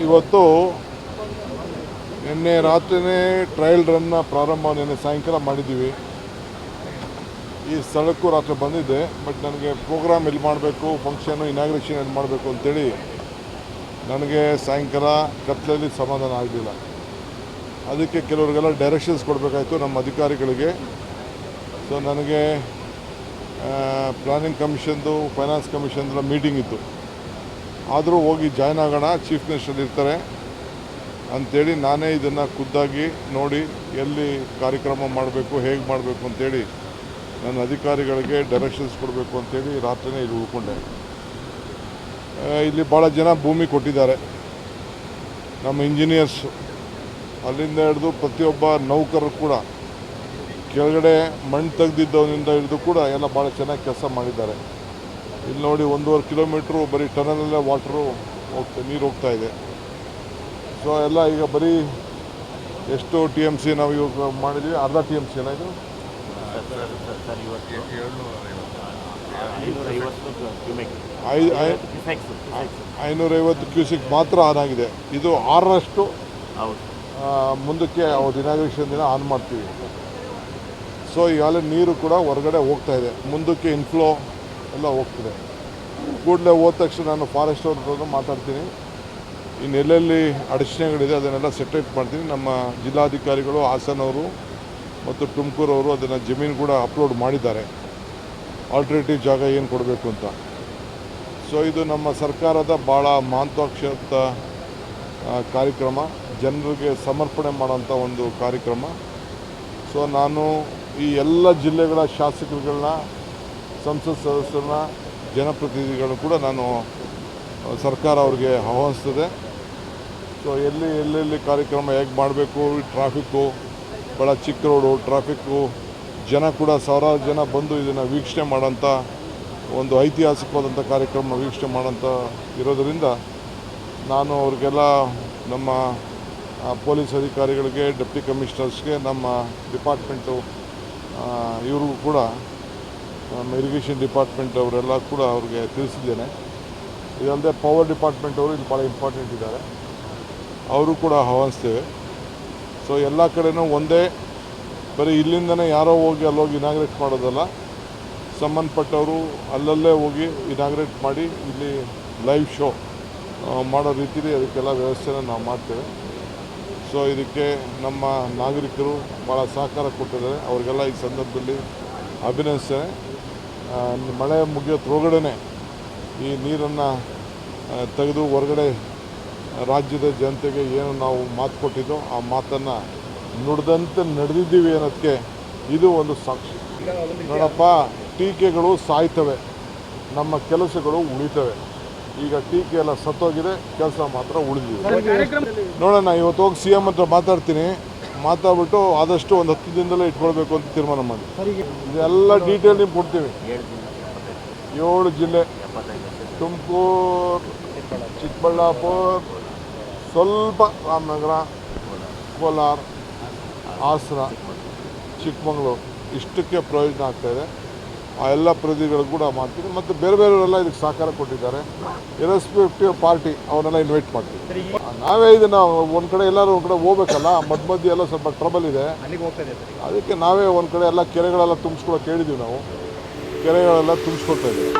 ಇವತ್ತು ನಿನ್ನೆ ರಾತ್ರಿನೇ ಟ್ರಯಲ್ ರನ್ನ ಪ್ರಾರಂಭ ನಿನ್ನೆ ಸಾಯಂಕಾಲ ಮಾಡಿದ್ದೀವಿ. ಈ ಸ್ಥಳಕ್ಕೂ ರಾತ್ರಿ ಬಂದಿದ್ದೆ, ಬಟ್ ನನಗೆ ಪ್ರೋಗ್ರಾಮ್ ಎಲ್ಲಿ ಮಾಡಬೇಕು, ಫಂಕ್ಷನು ಇನಾಗ್ರೇಷನ್ ಎಲ್ಲಿ ಮಾಡಬೇಕು ಅಂತೇಳಿ ನನಗೆ ಸಾಯಂಕಾಲ ಕತ್ತಲಲ್ಲಿ ಸಮಾಧಾನ ಆಗಲಿಲ್ಲ. ಅದಕ್ಕೆ ಕೆಲವರಿಗೆಲ್ಲ ಡೈರೆಕ್ಷನ್ಸ್ ಕೊಡಬೇಕಾಯಿತು ನಮ್ಮ ಅಧಿಕಾರಿಗಳಿಗೆ. ಸೊ ನನಗೆ ಪ್ಲಾನಿಂಗ್ ಕಮಿಷನ್ದು, ಫೈನಾನ್ಸ್ ಕಮಿಷನ್ದು ಮೀಟಿಂಗ್ ಇತ್ತು. ಆದರೂ ಹೋಗಿ ಜಾಯ್ನ್ ಆಗೋಣ, ಚೀಫ್ ಮಿನಿಸ್ಟರ್ ಇರ್ತಾರೆ ಅಂಥೇಳಿ ನಾನೇ ಇದನ್ನು ಖುದ್ದಾಗಿ ನೋಡಿ ಎಲ್ಲಿ ಕಾರ್ಯಕ್ರಮ ಮಾಡಬೇಕು, ಹೇಗೆ ಮಾಡಬೇಕು ಅಂತೇಳಿ ನನ್ನ ಅಧಿಕಾರಿಗಳಿಗೆ ಡೈರೆಕ್ಷನ್ಸ್ ಕೊಡಬೇಕು ಅಂತೇಳಿ ರಾತ್ರಿನೇ ಇಲ್ಲಿ ಉಳ್ಕೊಂಡೆ. ಇಲ್ಲಿ ಭಾಳ ಜನ ಭೂಮಿ ಕೊಟ್ಟಿದ್ದಾರೆ, ನಮ್ಮ ಇಂಜಿನಿಯರ್ಸ್ ಅಲ್ಲಿಂದ ಹಿಡಿದು ಪ್ರತಿಯೊಬ್ಬ ನೌಕರರು ಕೂಡ, ಕೆಳಗಡೆ ಮಣ್ಣು ತೆಗೆದಿದ್ದವನಿಂದ ಹಿಡಿದು ಕೂಡ ಎಲ್ಲ ಭಾಳ ಚೆನ್ನಾಗಿ ಕೆಲಸ ಮಾಡಿದ್ದಾರೆ. ಇಲ್ಲಿ ನೋಡಿ 1.5 ಕಿಲೋಮೀಟ್ರು ಬರೀ ಟನಲಲ್ಲೇ ವಾಟ್ರು ನೀರು ಹೋಗ್ತಾ ಇದೆ. ಸೊ ಎಲ್ಲ ಈಗ ಬರೀ ಎಷ್ಟು TMC ನಾವು ಇವಾಗ ಮಾಡಿದ್ವಿ, ಅರ್ಧ TMC ಏನ ಇದು 550 ಕ್ಯೂಸಿಕ್ ಮಾತ್ರ ಆನ್ ಆಗಿದೆ. ಇದು 6ರಷ್ಟು ಮುಂದಕ್ಕೆ ಅವ್ರು ಇನಾಗ್ರೇಷನ್ ದಿನ ಆನ್ ಮಾಡ್ತೀವಿ. ಸೊ ಈಗಾಗಲೇ ನೀರು ಕೂಡ ಹೊರಗಡೆ ಹೋಗ್ತಾ ಇದೆ, ಮುಂದಕ್ಕೆ ಇನ್ಫ್ಲೋ ಎಲ್ಲ ಹೋಗ್ತಿದೆ. ಕೂಡಲೇ ಹೋದ ತಕ್ಷಣ ನಾನು ಫಾರೆಸ್ಟ್ ಅವ್ರ ಮಾತಾಡ್ತೀನಿ, ಇನ್ನೆಲ್ಲೆಲ್ಲಿ ಅಡಚಣೆಗಳಿದೆ ಅದನ್ನೆಲ್ಲ ಸೆಟ್ರೇಟ್ ಮಾಡ್ತೀನಿ. ನಮ್ಮ ಜಿಲ್ಲಾಧಿಕಾರಿಗಳು ಹಾಸನವರು ಮತ್ತು ತುಮಕೂರವರು ಅದನ್ನು ಜಮೀನು ಕೂಡ ಅಪ್ಲೋಡ್ ಮಾಡಿದ್ದಾರೆ, ಆಲ್ಟರ್ನೇಟಿವ್ ಜಾಗ ಏನು ಕೊಡಬೇಕು ಅಂತ. ಸೊ ಇದು ನಮ್ಮ ಸರ್ಕಾರದ ಭಾಳ ಮಹತ್ವಾಕಾಂಕ್ಷಿತ ಕಾರ್ಯಕ್ರಮ, ಜನರಿಗೆ ಸಮರ್ಪಣೆ ಮಾಡೋಂಥ ಒಂದು ಕಾರ್ಯಕ್ರಮ. ಸೊ ನಾನು ಈ ಎಲ್ಲ ಜಿಲ್ಲೆಗಳ ಶಾಸಕರುಗಳನ್ನ, ಸಂಸತ್ ಸದಸ್ಯರನ್ನ, ಜನಪ್ರತಿನಿಧಿಗಳನ್ನು ಕೂಡ ನಾನು ಸರ್ಕಾರ ಅವ್ರಿಗೆ ಆಹ್ವಾನಿಸ್ತದೆ. ಸೊ ಎಲ್ಲೆಲ್ಲಿ ಕಾರ್ಯಕ್ರಮ ಹೇಗೆ ಮಾಡಬೇಕು, ಟ್ರಾಫಿಕ್ಕು ಭಾಳ ಚಿಕ್ಕ ರೋಡು, ಟ್ರಾಫಿಕ್ಕು, ಜನ ಕೂಡ ಸಾವಿರಾರು ಜನ ಬಂದು ಇದನ್ನು ವೀಕ್ಷಣೆ ಮಾಡೋಂಥ ಒಂದು ಐತಿಹಾಸಿಕವಾದಂಥ ಕಾರ್ಯಕ್ರಮ ವೀಕ್ಷಣೆ ಮಾಡೋಂಥ ಇರೋದರಿಂದ ನಾನು ಅವ್ರಿಗೆಲ್ಲ ನಮ್ಮ ಪೊಲೀಸ್ ಅಧಿಕಾರಿಗಳಿಗೆ, ಡೆಪ್ಟಿ ಕಮಿಷನರ್ಸ್ಗೆ, ನಮ್ಮ ಡಿಪಾರ್ಟ್ಮೆಂಟು ಇವ್ರಿಗೂ ಕೂಡ, ನಮ್ಮ ಇರಿಗೇಷನ್ ಡಿಪಾರ್ಟ್ಮೆಂಟ್ ಅವರೆಲ್ಲ ಕೂಡ ಅವ್ರಿಗೆ ತಿಳಿಸಿದ್ದೇನೆ. ಇದಲ್ಲದೆ ಪವರ್ ಡಿಪಾರ್ಟ್ಮೆಂಟ್ ಅವರು ಇಲ್ಲಿ ಭಾಳ ಇಂಪಾರ್ಟೆಂಟ್ ಇದ್ದಾರೆ, ಅವರು ಕೂಡ ಆಹ್ವಾನಿಸ್ತೇವೆ. ಸೊ ಎಲ್ಲ ಕಡೆನೂ ಒಂದೇ, ಬರೀ ಇಲ್ಲಿಂದನೇ ಯಾರೋ ಹೋಗಿ ಅಲ್ಲೋಗಿ ಇನಾಗ್ರೇಟ್ ಮಾಡೋದಲ್ಲ, ಸಂಬಂಧಪಟ್ಟವರು ಅಲ್ಲಲ್ಲೇ ಹೋಗಿ ಇನಾಗ್ರೇಟ್ ಮಾಡಿ ಇಲ್ಲಿ ಲೈವ್ ಶೋ ಮಾಡೋ ರೀತಿಯಲ್ಲಿ ಅದಕ್ಕೆಲ್ಲ ವ್ಯವಸ್ಥೆನ ನಾವು ಮಾಡ್ತೇವೆ. ಸೊ ಇದಕ್ಕೆ ನಮ್ಮ ನಾಗರಿಕರು ಭಾಳ ಸಹಕಾರ ಕೊಟ್ಟಿದ್ದಾರೆ, ಅವ್ರಿಗೆಲ್ಲ ಈ ಸಂದರ್ಭದಲ್ಲಿ ಅಭಿನಂದಿಸ್ತೇನೆ. ಮಳೆ ಮುಗಿಯೋದ್ರೊಳಗಡೆ ಈ ನೀರನ್ನು ತೆಗೆದು ಹೊರಗಡೆ ರಾಜ್ಯದ ಜನತೆಗೆ ಏನು ನಾವು ಮಾತು ಕೊಟ್ಟಿದ್ದೋ ಆ ಮಾತನ್ನು ನುಡಿದಂತೆ ನಡೆದಿದ್ದೀವಿ ಅನ್ನೋದಕ್ಕೆ ಇದು ಒಂದು ಸಾಕ್ಷಿ. ನೋಡಪ್ಪ, ಟೀಕೆಗಳು ಸಾಯ್ತವೆ, ನಮ್ಮ ಕೆಲಸಗಳು ಉಳಿತವೆ. ಈಗ ಟೀಕೆ ಎಲ್ಲ ಸತ್ತೋಗಿದೆ, ಕೆಲಸ ಮಾತ್ರ ಉಳಿದಿದೆ. ನೋಡೋಣ, ಇವತ್ತು ಹೋಗಿ CM ಹತ್ರ ಮಾತಾಡ್ತೀನಿ, ಮಾತಾಡ್ಬಿಟ್ಟು ಆದಷ್ಟು ಒಂದು 10 ದಿನದಲ್ಲೇ ಇಟ್ಕೊಳ್ಬೇಕು ಅಂತ ತೀರ್ಮಾನ ಮಾಡಿ. ಇದೆಲ್ಲ ಡೀಟೇಲ್ ನಿಮ್ಗೆ ಕೊಡ್ತೀವಿ. 7 ಜಿಲ್ಲೆ, ತುಮಕೂರು, ಚಿಕ್ಕಬಳ್ಳಾಪುರ, ಸ್ವಲ್ಪ ರಾಮನಗರ, ಕೋಲಾರ, ಹಾಸನ, ಚಿಕ್ಕಮಗಳೂರು, ಇಷ್ಟಕ್ಕೆ ಪ್ರಯೋಜನ ಆಗ್ತಾಯಿದೆ. ಆ ಎಲ್ಲ ಪ್ರತಿಗಳು ಕೂಡ ಮಾಡ್ತೀವಿ. ಮತ್ತು ಬೇರೆಯವರೆಲ್ಲ ಇದಕ್ಕೆ ಸಹಕಾರ ಕೊಟ್ಟಿದ್ದಾರೆ, ಇರೆಸ್ಪೆಕ್ಟಿವ್ ಪಾರ್ಟಿ ಅವನ್ನೆಲ್ಲ ಇನ್ವೈಟ್ ಮಾಡ್ತೀವಿ. ನಾವೇ ಇದನ್ನು ಒಂದು ಕಡೆ ಎಲ್ಲರೂ ಒಂದು ಕಡೆ ಹೋಗ್ಬೇಕಲ್ಲ, ಮಧ್ಯೆ ಎಲ್ಲ ಸ್ವಲ್ಪ ಟ್ರಬಲ್ ಇದೆ, ಅದಕ್ಕೆ ನಾವೇ ಒಂದು ಕಡೆ ಎಲ್ಲ ಕೆರೆಗಳೆಲ್ಲ ತುಂಬಿಸ್ಕೊಳಕ್ಕೆ ಹೇಳಿದ್ದೀವಿ. ನಾವು ಕೆರೆಗಳೆಲ್ಲ ತುಂಬಿಸ್ಕೊಳ್ತಾ ಇದ್ದೀವಿ.